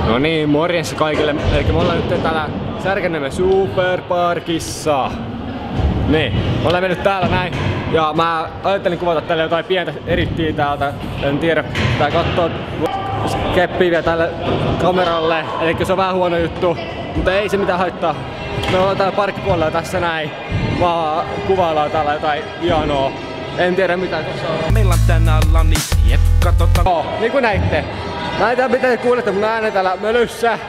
No niin, morjens kaikille. Eli me ollaan nyt täällä Särkänniemen Superparkissa. Niin, me ollaan mennyt täällä näin. Ja mä ajattelin kuvata tälle jotain pientä erittiä täältä. En tiedä, tää kattoo keppiä vielä tälle kameralle. Eli se on vähän huono juttu, mutta ei se mitään haittaa. Me ollaan täällä parkkipuolella tässä näin. Vaan kuvaillaan täällä jotain hienoa. En tiedä mitä tuossa on. Meillä on tänään Lani, katsotaan. Niin kuin näitte. Mä en tiedä mitä te kuulette mun äänen täällä mölyssä.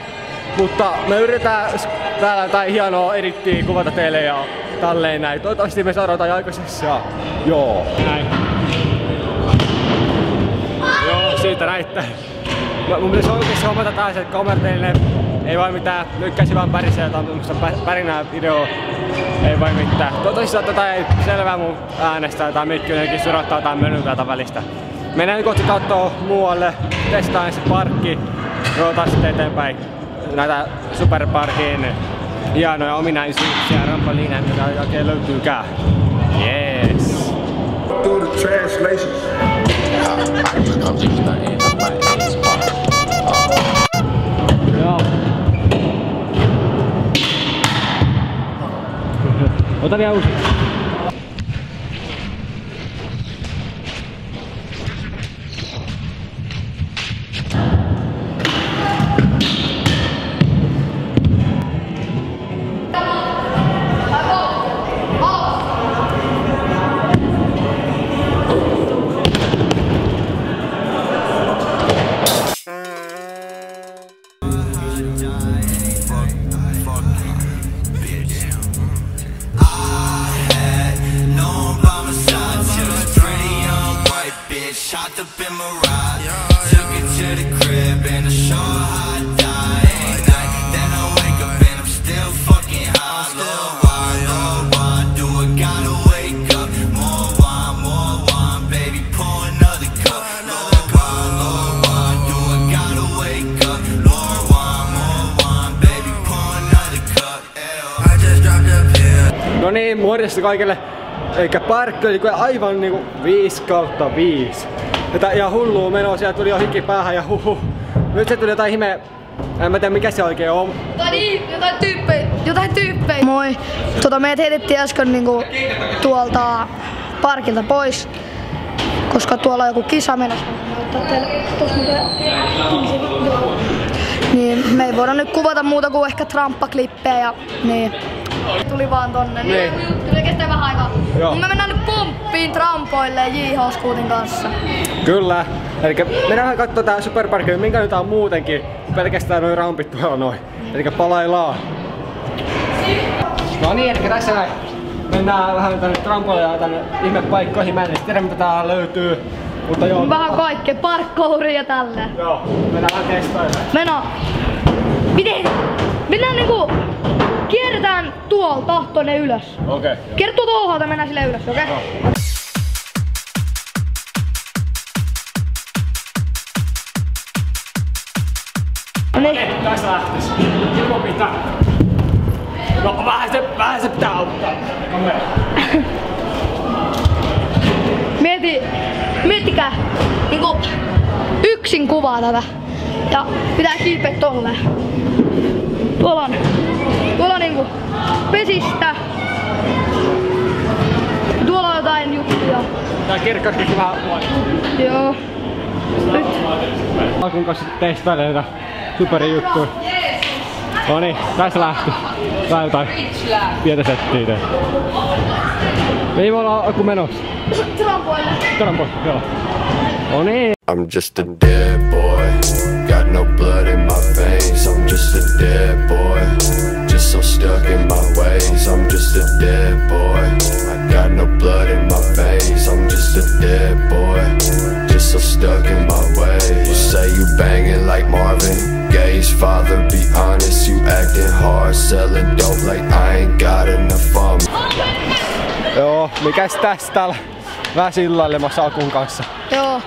Mutta me yritetään täällä jotain hienoa erittiä kuvata teille ja tälleen näin. Toivottavasti me saadaan jotain aikaisessa ja joo. Näin. Joo, siitä näitte. Mun pitäisi oikeesti hommata taas, että kamerteille ei vai mitään lykkäisi vaan pärisee jotain pärinää video. Ei vai mitään. Toivottavasti saatte jotain selvää mun äänestä tai mikki jotenkin surottaa jotain mölyä täältä välistä. Mennään nyt kohti kattoo muualle, testaan se parkki, ruvetaan sitten eteenpäin näitä Superparkin hienoja ominaisuuksia ja rampoliineja, mitä oikein löytyykään. Jees! Joo. Ota vielä uusi. Shot up in my ride, took it to the crib and a short hot night. Then I wake up and I'm still fucking high. Lord, why do I gotta wake up? More wine, baby, pour another cup. Lord, why do I gotta wake up? More wine, baby, pour another cup. I just dropped a pill. No niin, morjesta kaikille. Eikä parkki oli aivan niinku 5/5. Tätä ihan hullua menoa, siellä tuli jo hiki päähän ja huhu. Nyt se tuli jotain hime... En mä tiedä mikä se oikein on. Jotain tyyppejä. Moi. Meidät heitettiin äsken niinku tuolta parkilta pois. Koska tuolla on joku kisa menossa. Niin me ei voida nyt kuvata muuta kuin ehkä tramppaklippejä ja niin. Tuli vaan tonne. Niin. Tuli kestää vähän aikaa. Me mennään nyt pomppiin trampoille J-H-scootin kanssa. Kyllä. Elikkä mennään kattoo tää Superparkia, minkä nyt on muutenkin. Pelkästään noin rampit tuolla noin. Elikkä palaillaan. No niin, elikkä tässä näin. Mennään vähän tänne trampoille ja tänne ihmepaikkoihin. Mä en tiedä mitä täällä löytyy. Mutta joo. Vähän kaikkea, parkouria ja tälle. Joo, mennään vähän testailemaan. Miten? Mennään niinku... Kierretään tuolta tonne ylös. Okei. Kierrät tuolta alhaalta, mennään sille ylös, okei? No. Noniin. Tässä lähtis. Ilmo pitää. No vähän se pitää auttaa. Miettikää. Niinku yksin kuvaa tätä. Ja pitää kiipeä tolleen. Tuolla on niinku pesistä. Tuolla on jotain juttuja. Tää kirkkaskin vähän huono. Joo. Nyt. Alkun kanssa testailee näitä superijuttuja. No niin, tässä lähti. Tää jotain pientä settiä tehdä. Mihin me ollaan Aku menossa? Trampoille, joo. No niin. I'm just a dead boy, got no blood in my veins. I'm just a dead boy, just so stuck in my ways. I'm just a dead boy, I got no blood in my veins. I'm just a dead boy, just so stuck in my ways. You say you banging like Marvin Gaye's father, be honest, you acting hard, selling dope like I ain't got enough on me. Joo, mikäs tässä täällä vähän sillailemassa Akun kanssa? Joo.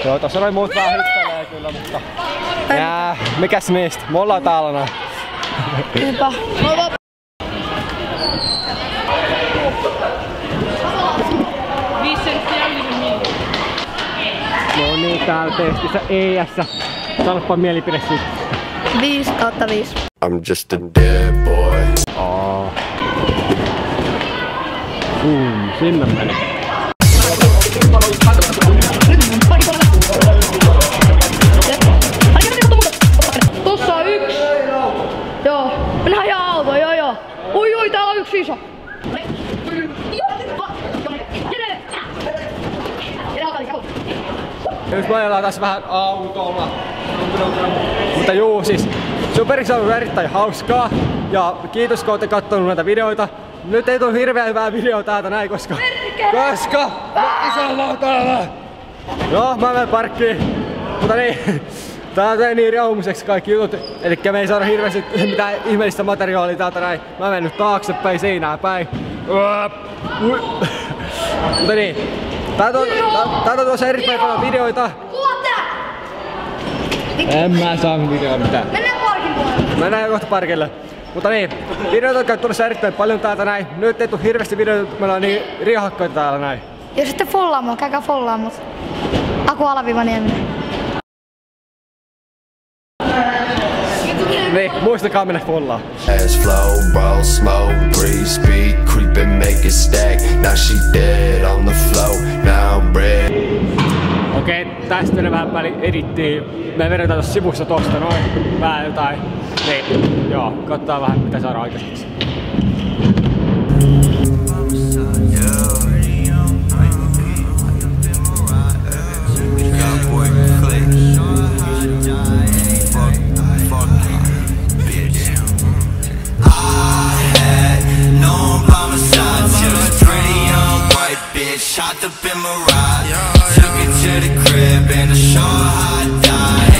Joo, tossa noin muut vähän hyppelee kyllä, mutta... Mikäs niistä? Me ollaan täällä näin. Niinpä. No niin, täällä testissä ES. Sanoppa mielipide siitä. 5/5. I'm just a dead boy. Sinne meni. Tossa on yksi. Joo. Mennään ihan autoon, joo. Ui, täällä on yksi iso. Nyt me ajellaan tässä vähän autolla. Mutta juu, siis Superissa on ollut erittäin hauskaa. Ja kiitos kun olette kattonut näitä videoita. Nyt ei tule hirveän hyvää videoa täältä näin, koska isolla täällä. Joo, mä menen parkkiin. Mutta niin, tää on niin riaumiseksi kaikki jutut. Elikkä me ei saada hirveästi mitään ihmeellistä materiaalia täältä näin. Mä menen nyt taaksepäin, seinään päin. Mutta niin, täältä on tuossa erittäin paljon videoita. En mä saa videoa mitään. Mennään parkin puolelle. Mennään kohta parkille. Mutta niin, videoita on tulossa erittäin paljon täältä näin. Nyt ei tule hirveästi videoita, meillä on niin riehakkoita täällä näin. Ja sitten follaa käykää follaa mut. Aku_Nieminen. Niin, muistakaa mennä follaan. Fast flow, ball smoke, breeze, speed, creepin', make it stack. Now she dead on the floor, now I'm red. Okei, tästä mennään vähän väliin edittiin. Me vedetään tuossa sivussa tosta noin. Vähän jotain. Niin, joo, katsotaan vähän mitä saadaan aikaiseksi. Shot up in Mirage, took it to the crib in a short hot dye.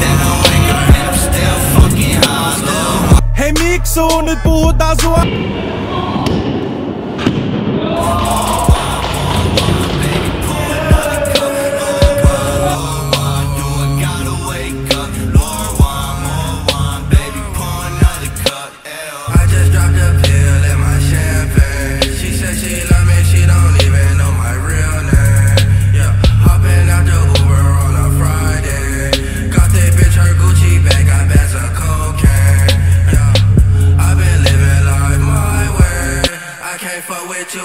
Then I wake up and I'm still fucking high. Hei Miksu, nyt puhutaan sua!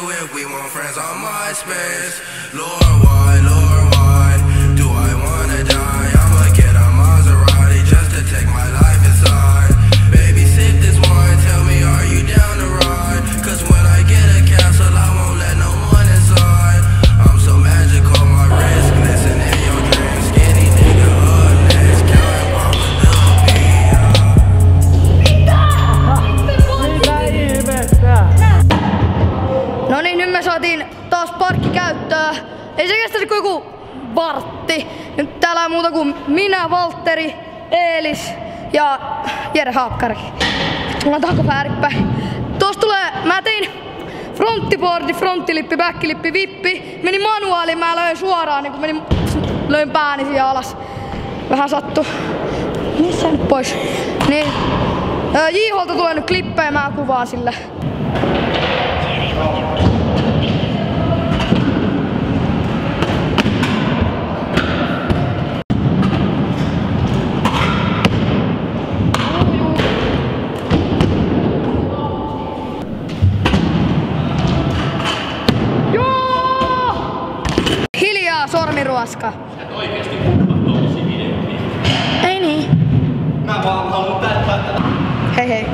If we want friends on MySpace, Lord, why do I wanna die? I'ma get a Maserati just to take my life inside. Baby, sip this wine, tell me are you down to ride? Cause when I get a castle, I won't let no one inside. I'm so magical, my wrist glisten in your dreams. Skinny nigga up next, counting bombs a little No niin, nyt me saatiin taas parkki käyttöön. Ei se kestäisi kuin joku vartti. Nyt täällä on muuta kuin minä, Valtteri, Eelis ja Jere Haakkari. Mulla on takapääripäin. Tuossa tulee, mä tein fronttiboardi, fronttilippi, backlippi, vippi. Meni manuaaliin, mä löin suoraan, niin kun löin pääni siihen alas. Vähän sattu. Missä nyt pois? Niin. J-holta tulee nyt klippejä, mä kuvaan sille. Sormiruoska. Sä et oikeesti puhua tollisia videoita. Ei niin. Mä vaan haluun täyttää. Hei.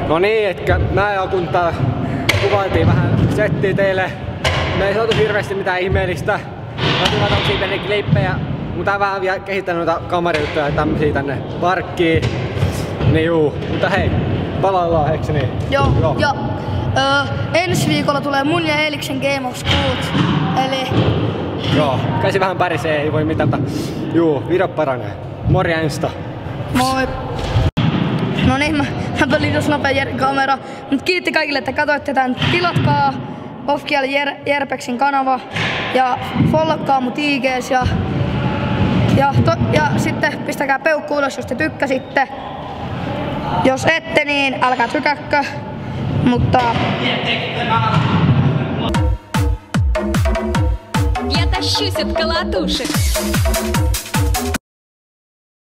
No niin, etkä mä ja kun täällä kuvailtiin vähän settiä teille. Me ei saatu hirveästi mitään ihmeellistä. Mä tommosia pieniä klippejä. Mutta tää vähän vielä kehittänyt noita kamerajuttuja ja tämmösiä tänne parkkiin. Niin juu, mutta hei, palaillaan, eiks niin? Joo. Ja ensi viikolla tulee mun ja Eeliksen Game of Schools. Eli... Joo, käsi vähän pärisee, ei voi mitään, mutta juu, video paranee. Morjesta. Moi. No niin, mä tulin jos nopea kamera. Mut kiitti kaikille, että katsoitte tän. Tilatkaa Official Jerpeksin kanava. Ja followkaa mut IGs ja sitten pistäkää peukku ylös, jos te tykkäsitte. Jos ette, niin älkää tykäkkö. Mutta... Я тащусь от колотушек.